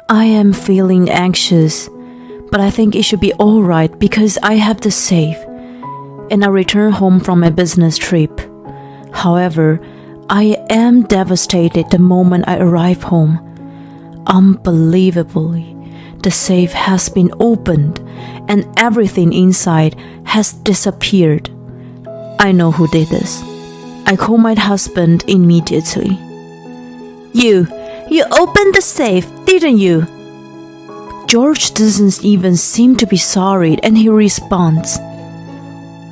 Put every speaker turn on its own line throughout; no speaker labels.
I am feeling anxious, but I think it should be alright because I have the safe, and I return home from my business trip. However, I am devastated the moment I arrive home. Unbelievably, the safe has been opened and everything inside has disappeared. I know who did this. I call my husband immediately. You opened the safe, didn't you? George doesn't even seem to be sorry, and he responds,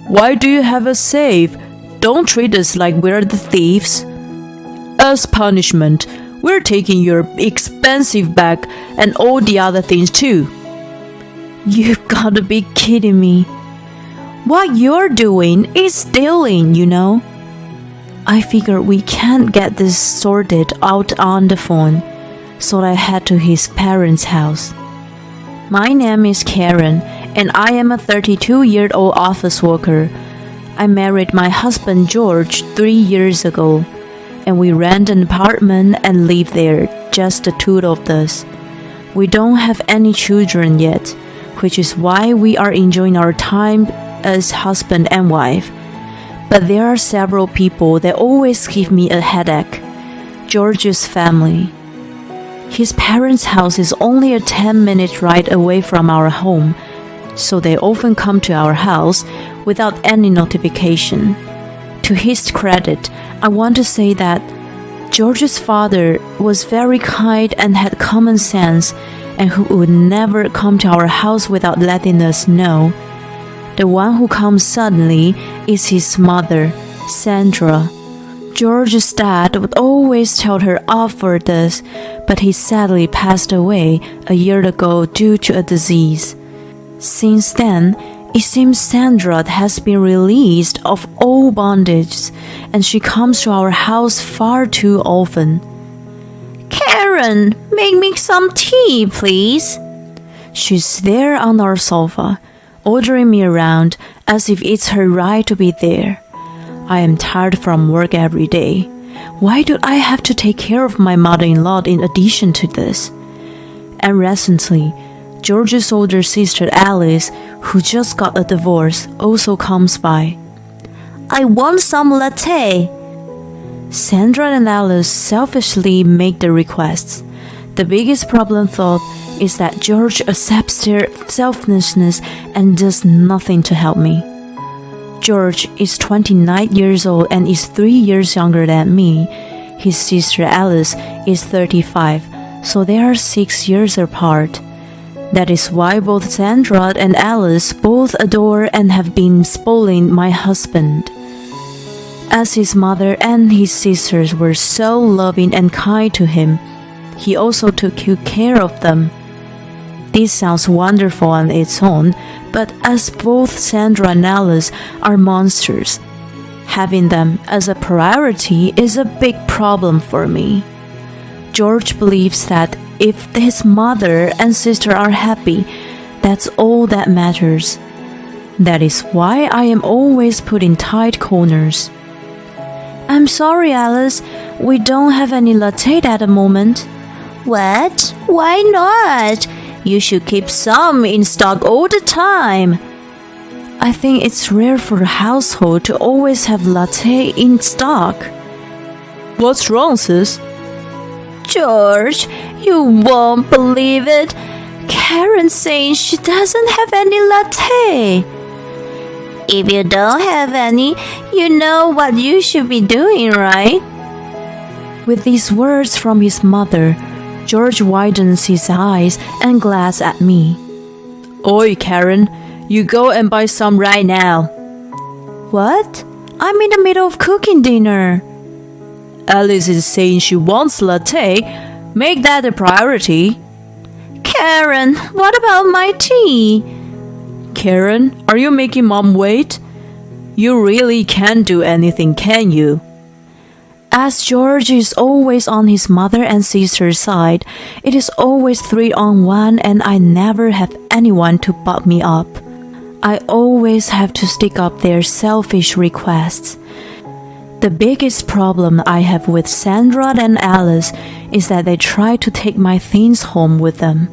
Why do you have a safe? Don't treat us like we're the thieves. As punishment, we're taking your expensive bag and all the other things too. You've gotta be kidding me. What you're doing is stealing, you know. I figured we can't get this sorted out on the phone, so I head to his parents' house. My name is Karen, and I am a 32-year-old office worker. I married my husband George 3 years ago, and we rent an apartment and live there, just the two of us. We don't have any children yet, which is why we are enjoying our time as husband and wife. But there are several people that always give me a headache. George's family. His parents' house is only a 10-minute ride away from our home, so they often come to our house without any notification. To his credit, I want to say that George's father was very kind and had common sense, and who would never come to our house without letting us know. The one who comes suddenly is his mother, Sandra. George's dad would always tell her off for this, but he sadly passed away a year ago due to a disease. Since then, it seems Sandra has been released of all bondage, and she comes to our house far too often. Karen, make me some tea, please. She's there on our sofa, ordering me around as if it's her right to be there. I am tired from work every day. Why do I have to take care of my mother-in-law in addition to this? And recently, George's older sister Alice, who just got a divorce, also comes by. I want some latte. Sandra and Alice selfishly make the requests. The biggest problem, though, is that George accepts their selfishness and does nothing to help me. George is 29 years old and is 3 years younger than me. His sister Alice is 35, so they are 6 years apart. That is why both Sandra and Alice both adore and have been spoiling my husband. As his mother and his sisters were so loving and kind to him, he also took good care of them. This sounds wonderful on its own, but as both Sandra and Alice are monsters, having them as a priority is a big problem for me. George believes that if his mother and sister are happy, that's all that matters. That is why I am always put in tight corners. I'm sorry, Alice, we don't have any latte at the moment. What? Why not? You should keep some in stock all the time. I think it's rare for a household to always have latte in stock. What's wrong, sis? George, you won't believe it. Karen's saying she doesn't have any latte. If you don't have any, you know what you should be doing, right? With these words from his mother, George widens his eyes and glares at me. Oi, Karen, you go and buy some right now. What? I'm in the middle of cooking dinner. Alice is saying she wants latte. Make that a priority. Karen, what about my tea? Karen, are you making Mom wait? You really can't do anything, can you? As George is always on his mother and sister's side, it is always 3-on-1 and I never have anyone to back me up. I always have to stick up their selfish requests. The biggest problem I have with Sandra and Alice is that they try to take my things home with them.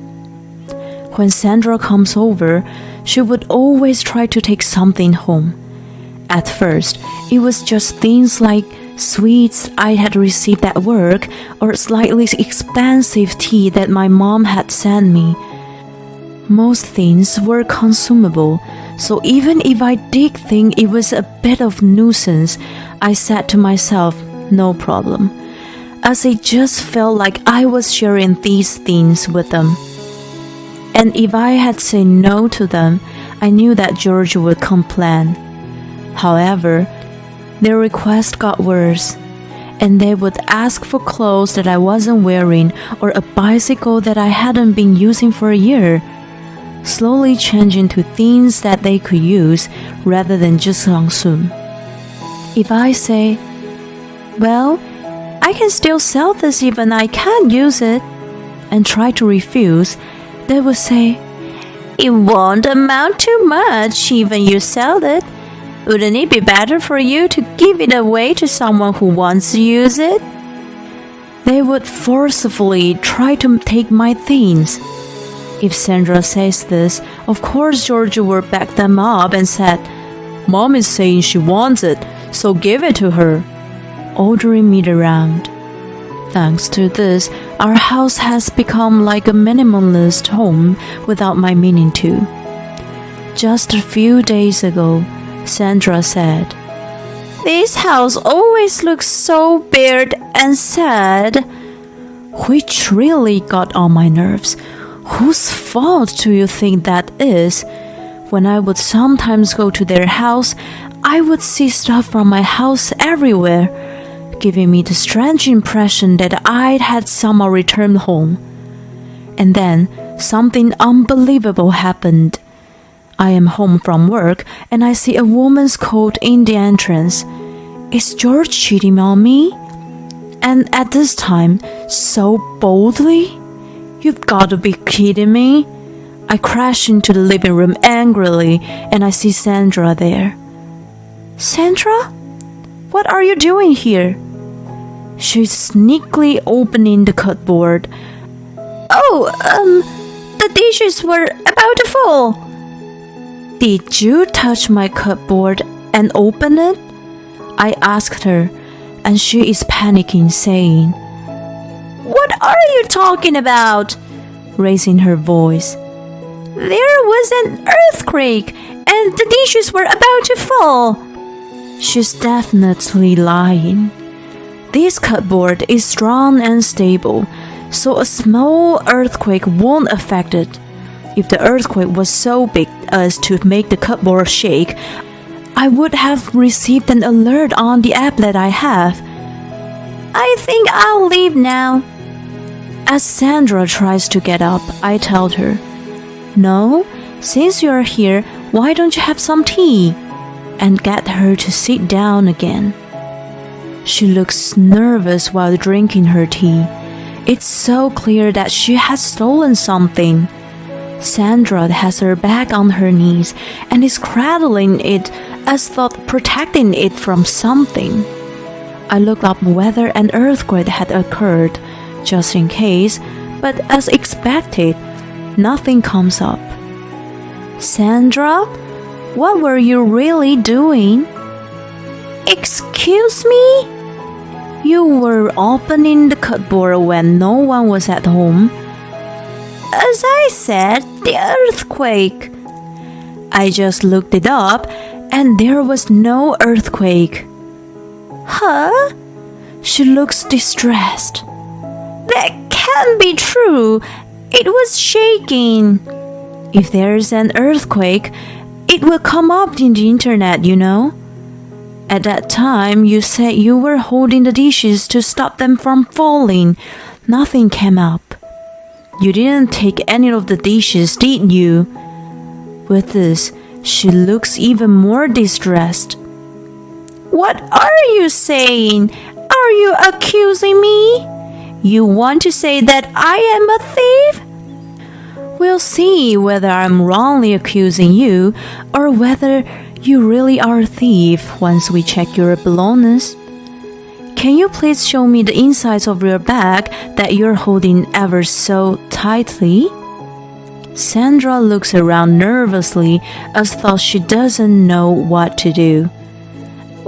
When Sandra comes over, she would always try to take something home. At first, it was just things like sweets I had received at work or slightly expensive tea that my mom had sent me. Most things were consumable, so even if I did think it was a bit of nuisance, I said to myself, no problem, as it just felt like I was sharing these things with them. And if I had said no to them, I knew that George would complain. However, their request got worse, and they would ask for clothes that I wasn't wearing or a bicycle that I hadn't been using for a year, slowly changing to things that they could use rather than just consume. If I say, well, I can still sell this even I can't use it, and try to refuse, they would say, it won't amount to much even you sell it. Wouldn't it be better for you to give it away to someone who wants to use it? They would forcefully try to take my things. If Sandra says this, of course George would back them up and said, Mom is saying she wants it, so give it to her, ordering me around. Thanks to this, our house has become like a minimalist home without my meaning to. Just a few days ago, Sandra said, this house always looks so bare and sad, which really got on my nerves. Whose fault do you think that is? When I would sometimes go to their house, I would see stuff from my house everywhere, giving me the strange impression that I'd had somehow returned home. And then something unbelievable happened. I am home from work and I see a woman's coat in the entrance. Is George cheating on me? And at this time, so boldly? You've got to be kidding me. I crash into the living room angrily and I see Sandra there. Sandra? What are you doing here? She's sneakily opening the cupboard. The dishes were about to fall. Did you touch my cupboard and open it? I asked her, and she is panicking, saying, What are you talking about? Raising her voice. There was an earthquake, and the dishes were about to fall. She's definitely lying. This cupboard is strong and stable, so a small earthquake won't affect it. If the earthquake was so big as to make the cupboard shake, I would have received an alert on the app that I have. I think I'll leave now. As Sandra tries to get up, I tell her, No, since you're here, why don't you have some tea? And get her to sit down again. She looks nervous while drinking her tea. It's so clear that she has stolen something. Sandra has her bag on her knees and is cradling it as though protecting it from something. I look up whether an earthquake had occurred, just in case, but as expected, nothing comes up. Sandra, what were you really doing? Excuse me? You were opening the cupboard when no one was at home. As I said, the earthquake. I just looked it up and there was no earthquake. Huh? She looks distressed. That can't be true. It was shaking. If there's an earthquake, it will come up in the internet, you know. At that time, you said you were holding the dishes to stop them from falling. Nothing came up. You didn't take any of the dishes, did you? With this, she looks even more distressed. What are you saying? Are you accusing me? You want to say that I am a thief? We'll see whether I'm wrongly accusing you or whether you really are a thief once we check your belongings. can you please show me the insides of your bag that you're holding ever so tightly? Sandra looks around nervously as though she doesn't know what to do.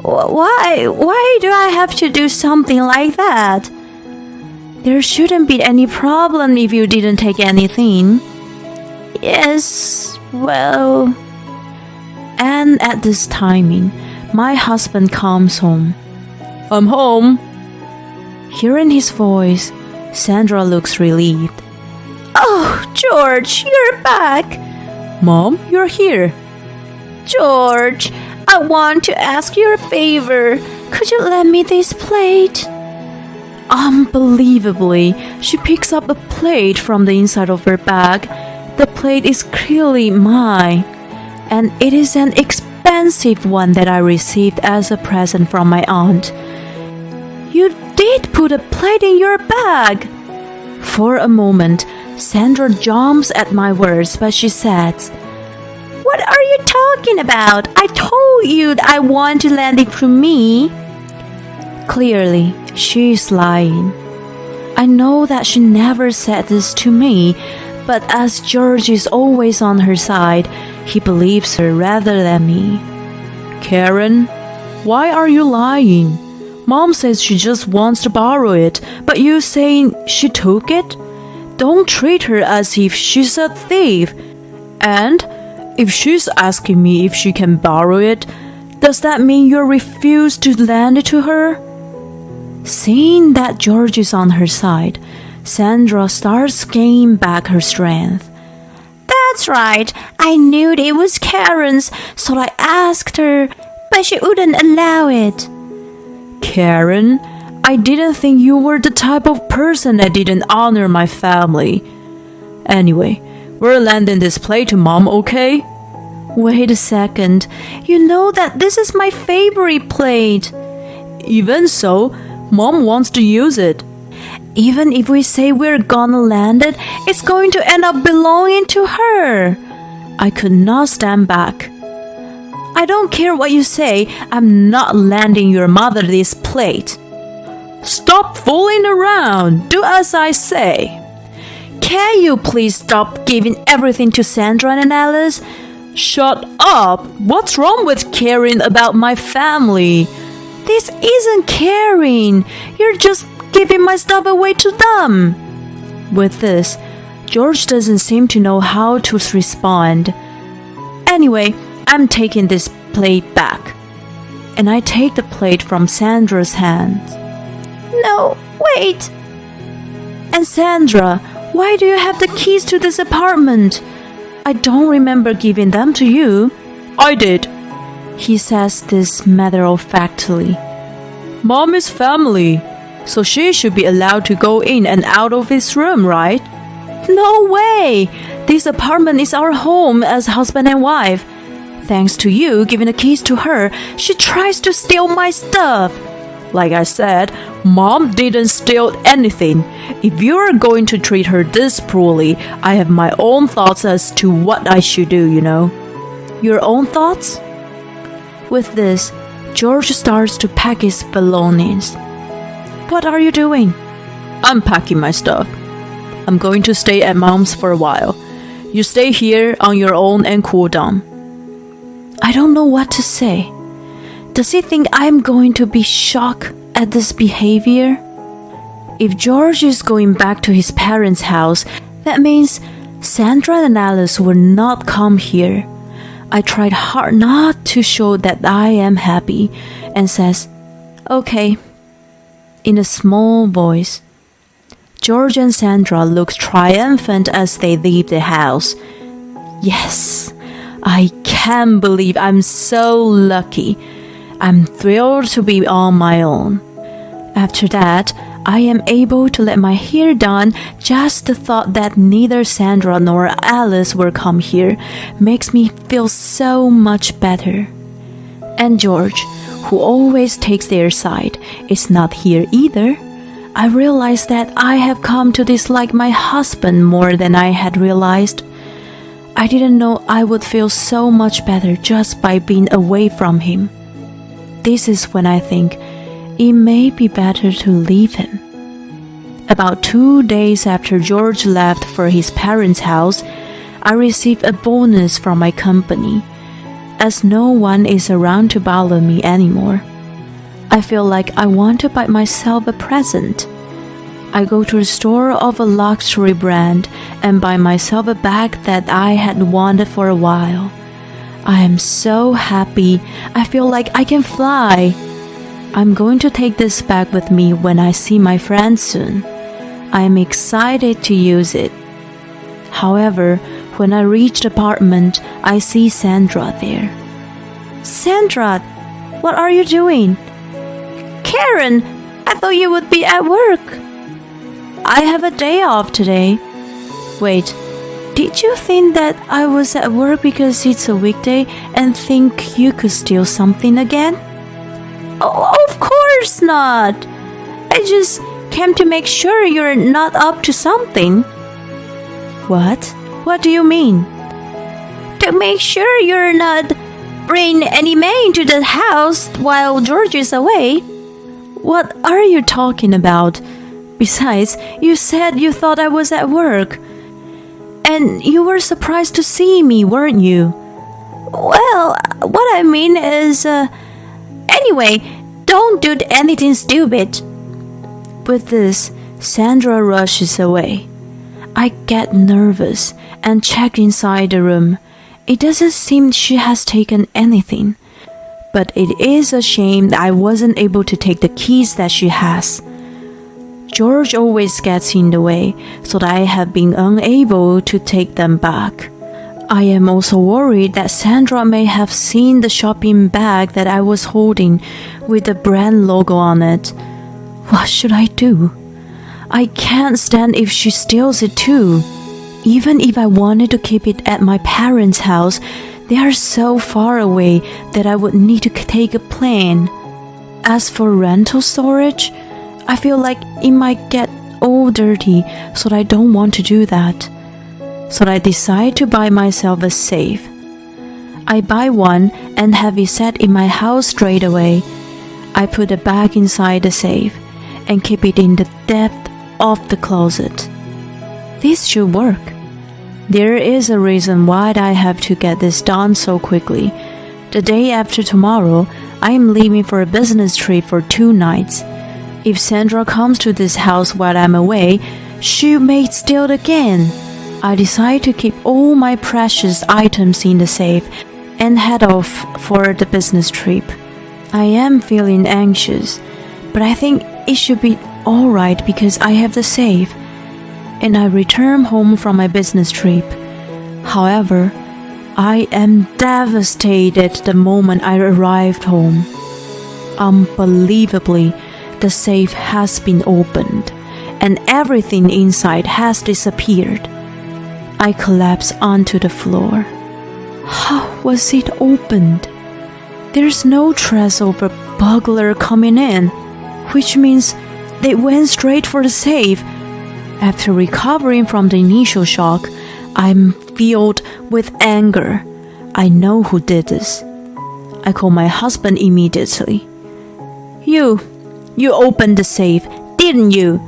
Why do I have to do something like that? There shouldn't be any problem if you didn't take anything. Yes, well... And at this timing, my husband comes home. I'm home. Hearing his voice, Sandra looks relieved. Oh, George, you're back. Mom, you're here. George, I want to ask you a favor. Could you lend me this plate? Unbelievably, she picks up a plate from the inside of her bag. The plate is clearly mine, and it is an expensive one that I received as a present from my aunt. You did put a plate in your bag. For a moment, Sandra jumps at my words, but she says, What are you talking about? I told you that I want to lend it to me. Clearly, she is lying. I know that she never said this to me, but as George is always on her side, he believes her rather than me. Karen, why are you lying? Mom says she just wants to borrow it, but you saying she took it? Don't treat her as if she's a thief. And if she's asking me if she can borrow it, does that mean you refuse to lend it to her? Seeing that George is on her side, Sandra starts gaining back her strength. That's right. I knew it was Karen's, so I asked her, but she wouldn't allow it. Karen, I didn't think you were the type of person that didn't honor my family. Anyway, we're lending this plate to Mom, okay? Wait a second. You know that this is my favorite plate. Even so, Mom wants to use it. Even if we say we're gonna lend it, it's going to end up belonging to her. I could not stand back. I don't care what you say, I'm not lending your mother this plate. Stop fooling around. Do as I say. Can you please stop giving everything to Sandra and Alice? Shut up. What's wrong with caring about my family? This isn't caring. You're just giving my stuff away to them. With this, George doesn't seem to know how to respond. Anyway, I'm taking this plate back. And I take the plate from Sandra's hand. No, wait. And Sandra, why do you have the keys to this apartment? I don't remember giving them to you. I did. He says this matter-of-factly. Mom is family, so she should be allowed to go in and out of this room, right? No way! This apartment is our home as husband and wife. Thanks to you giving the keys to her, she tries to steal my stuff. Like I said, Mom didn't steal anything. If you're going to treat her this poorly, I have my own thoughts as to what I should do, you know. Your own thoughts? With this, George starts to pack his belongings. What are you doing? I'm packing my stuff. I'm going to stay at Mom's for a while. You stay here on your own and cool down. I don't know what to say. Does he think I'm going to be shocked at this behavior? If George is going back to his parents' house, that means Sandra and Alice will not come here. I tried hard not to show that I am happy and says, okay, in a small voice. George and Sandra look triumphant as they leave the house. Yes, I can't believe I'm so lucky. I'm thrilled to be on my own. After that, I am able to let my hair down. Just the thought that neither Sandra nor Alice will come here makes me feel so much better. And George, who always takes their side, is not here either. I realize that I have come to dislike my husband more than I had realized. I didn't know I would feel so much better just by being away from him. This is when I think, it may be better to leave him. About 2 days after George left for his parents' house, I received a bonus from my company, as no one is around to bother me anymore. I feel like I want to buy myself a present. I go to the store of a luxury brand and buy myself a bag that I had wanted for a while. I am so happy. I feel like I can fly. I'm going to take this bag with me when I see my friends soon. I am excited to use it. However, when I reach the apartment, I see Sandra there. Sandra, what are you doing? Karen, I thought you would be at work. I have a day off today. Wait, did you think that I was at work because it's a weekday and think you could steal something again? Oh, of course not. I just came to make sure you're not up to something. What? What do you mean? To make sure you're not bringing any men to the house while George is away. What are you talking about? Besides, you said you thought I was at work. And you were surprised to see me, weren't you? Well, what I mean is, anyway, don't do anything stupid. With this, Sandra rushes away. I get nervous and check inside the room. It doesn't seem she has taken anything. But it is a shame that I wasn't able to take the keys that she has. George always gets in the way, so that I have been unable to take them back. I am also worried that Sandra may have seen the shopping bag that I was holding with the brand logo on it. What should I do? I can't stand if she steals it too. Even if I wanted to keep it at my parents' house, they are so far away that I would need to take a plane. As for rental storage, I feel like it might get all dirty, so I don't want to do that. So I decide to buy myself a safe. I buy one and have it set in my house straight away. I put a bag inside the safe and keep it in the depth of the closet. This should work. There is a reason why I have to get this done so quickly. The day after tomorrow, I am leaving for a business trip for 2 nights. If Sandra comes to this house while I'm away, she may steal it again. I decide to keep all my precious items in the safe and head off for the business trip. I am feeling anxious, but I think it should be alright because I have the safe. And I return home from my business trip. However, I am devastated the moment I arrived home. Unbelievably, the safe has been opened, and everything inside has disappeared. I collapse onto the floor. How was it opened? There's no trace of a burglar coming in, which means they went straight for the safe. After recovering from the initial shock, I'm filled with anger. I know who did this. I call my husband immediately. You opened the safe, didn't you?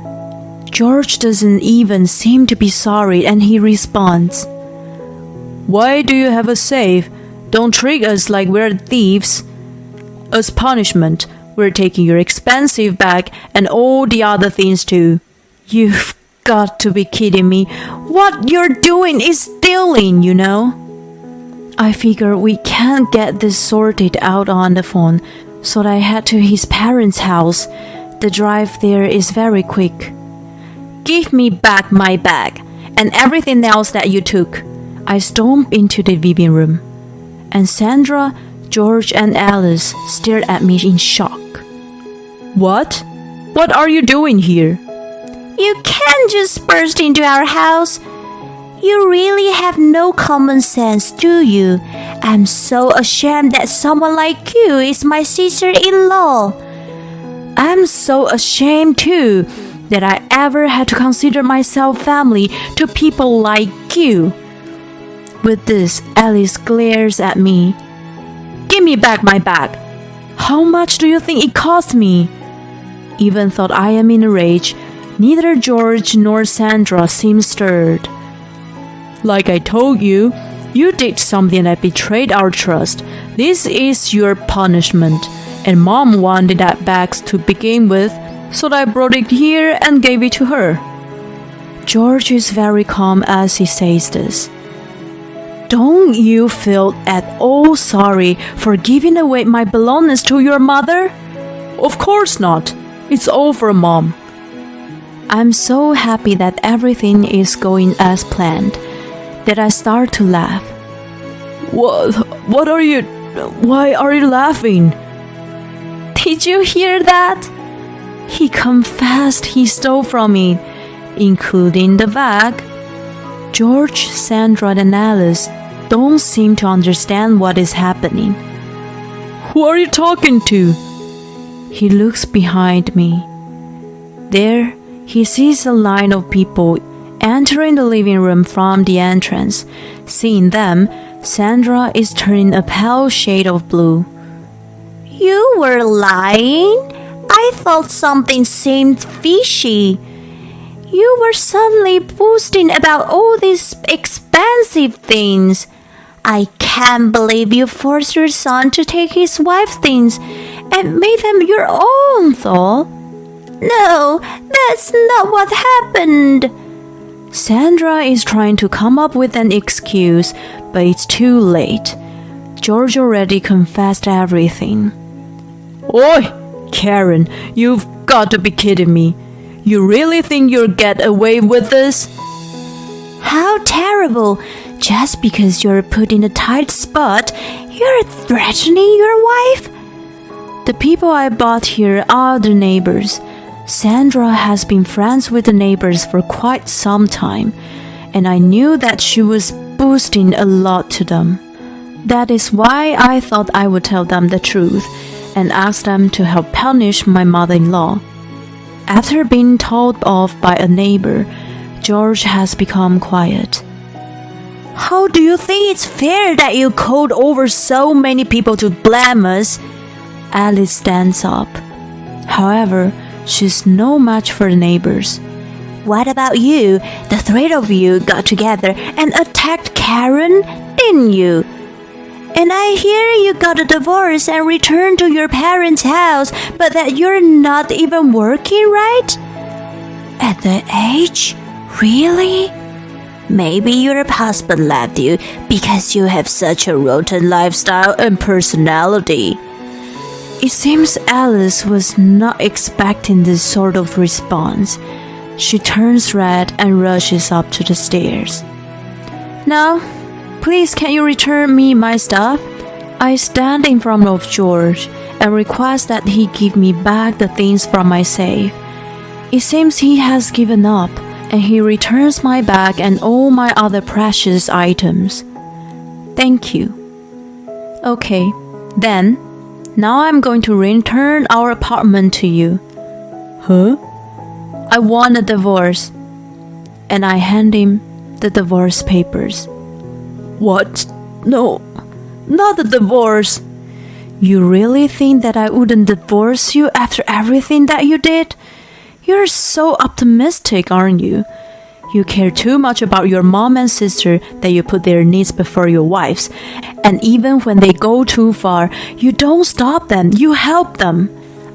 George doesn't even seem to be sorry, and he responds, Why do you have a safe? Don't treat us like we're thieves. As punishment, we're taking your expensive bag and all the other things too. You've got to be kidding me. What you're doing is stealing, you know? I figure we can't get this sorted out on the phone, so I head to his parents' house. The drive there is very quick. Give me back my bag and everything else that you took. I stomp into the living room, and Sandra, George, and Alice stared at me in shock. What? What are you doing here? You can't just burst into our house. You really have no common sense, do you? I'm so ashamed that someone like you is my sister-in-law. I'm so ashamed too that I ever had to consider myself family to people like you. With this, Alice glares at me. Give me back my bag. How much do you think it cost me? Even though I am in a rage, neither George nor Sandra seem stirred. Like I told you, you did something that betrayed our trust. This is your punishment. And Mom wanted that bag to begin with, so I brought it here and gave it to her. George is very calm as he says this. Don't you feel at all sorry for giving away my belongings to your mother? Of course not. It's over, Mom. I'm so happy that everything is going as planned that I start to laugh. What are you... Why are you laughing? Did you hear that? He confessed he stole from me, including the bag. George, Sandra, and Alice don't seem to understand what is happening. Who are you talking to? He looks behind me. There, he sees a line of people entering the living room from the entrance. Seeing them, Sandra is turning a pale shade of blue. You were lying? I thought something seemed fishy. You were suddenly boasting about all these expensive things. I can't believe you forced your son to take his wife's things and made them your own, though. No, that's not what happened. Sandra is trying to come up with an excuse, but it's too late. George already confessed everything. Oi, Karen, you've got to be kidding me. You really think you'll get away with this? How terrible! Just because you're put in a tight spot, you're threatening your wife? The people I bought here are the neighbors. Sandra has been friends with the neighbors for quite some time, and I knew that she was boasting a lot to them. That is why I thought I would tell them the truth and ask them to help punish my mother-in-law. After being told off by a neighbor, George has become quiet. How do you think it's fair that you called over so many people to blame us? Alice stands up. However, she's no match for the neighbors. What about you? The three of you got together and attacked Karen, didn't you? And I hear you got a divorce and returned to your parents' house, but that you're not even working, right? At that age? Really? Maybe your husband left you because you have such a rotten lifestyle and personality. It seems Alice was not expecting this sort of response. She turns red and rushes up to the stairs. Now, please can you return me my stuff? I stand in front of George and request that he give me back the things from my safe. It seems he has given up, and he returns my bag and all my other precious items. Thank you. Okay, then, now I'm going to return our apartment to you. Huh? I want a divorce. And I hand him the divorce papers. What? No, not a divorce. You really think that I wouldn't divorce you after everything that you did? You're so optimistic, aren't you? You care too much about your mom and sister that you put their needs before your wife's. And even when they go too far, you don't stop them, you help them.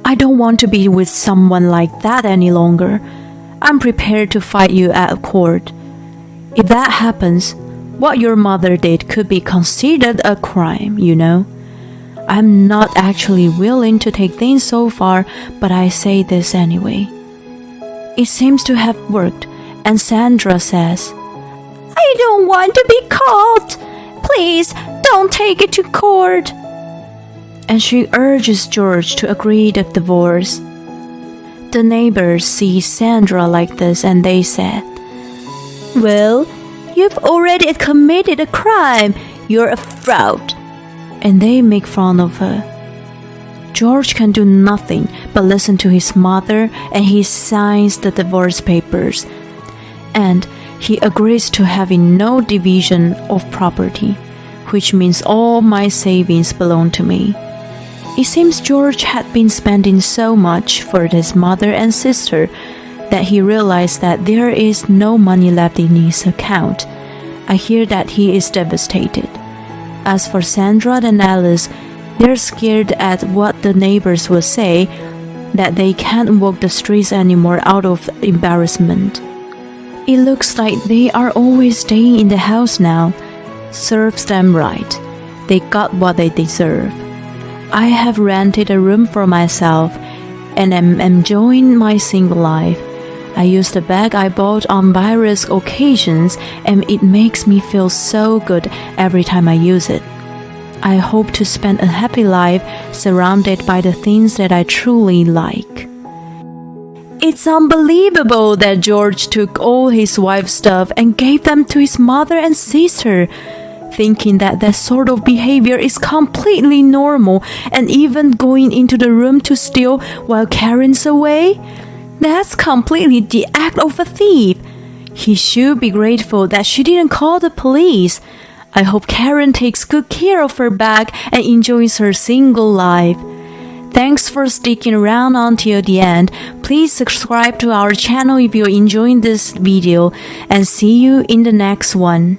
I don't want to be with someone like that any longer. I'm prepared to fight you at court. If that happens, what your mother did could be considered a crime, you know. I'm not actually willing to take things so far, but I say this anyway. It seems to have worked, and Sandra says, I don't want to be caught. Please, don't take it to court. And she urges George to agree to divorce. The neighbors see Sandra like this and they said, Well, you've already committed a crime. You're a fraud. And they make fun of her. George can do nothing but listen to his mother, and he signs the divorce papers. And he agrees to having no division of property, which means all my savings belong to me. It seems George had been spending so much for his mother and sister that he realized that there is no money left in his account. I hear that he is devastated. As for Sandra and Alice, they're scared at what the neighbors will say, that they can't walk the streets anymore out of embarrassment. It looks like they are always staying in the house now. Serves them right. They got what they deserve. I have rented a room for myself and am enjoying my single life. I use the bag I bought on various occasions and it makes me feel so good every time I use it. I hope to spend a happy life surrounded by the things that I truly like. It's unbelievable that George took all his wife's stuff and gave them to his mother and sister, thinking that that sort of behavior is completely normal, and even going into the room to steal while Karen's away. That's completely the act of a thief. He should be grateful that she didn't call the police. I hope Karen takes good care of her bag and enjoys her single life. Thanks for sticking around until the end. Please subscribe to our channel if you're enjoying this video, and see you in the next one.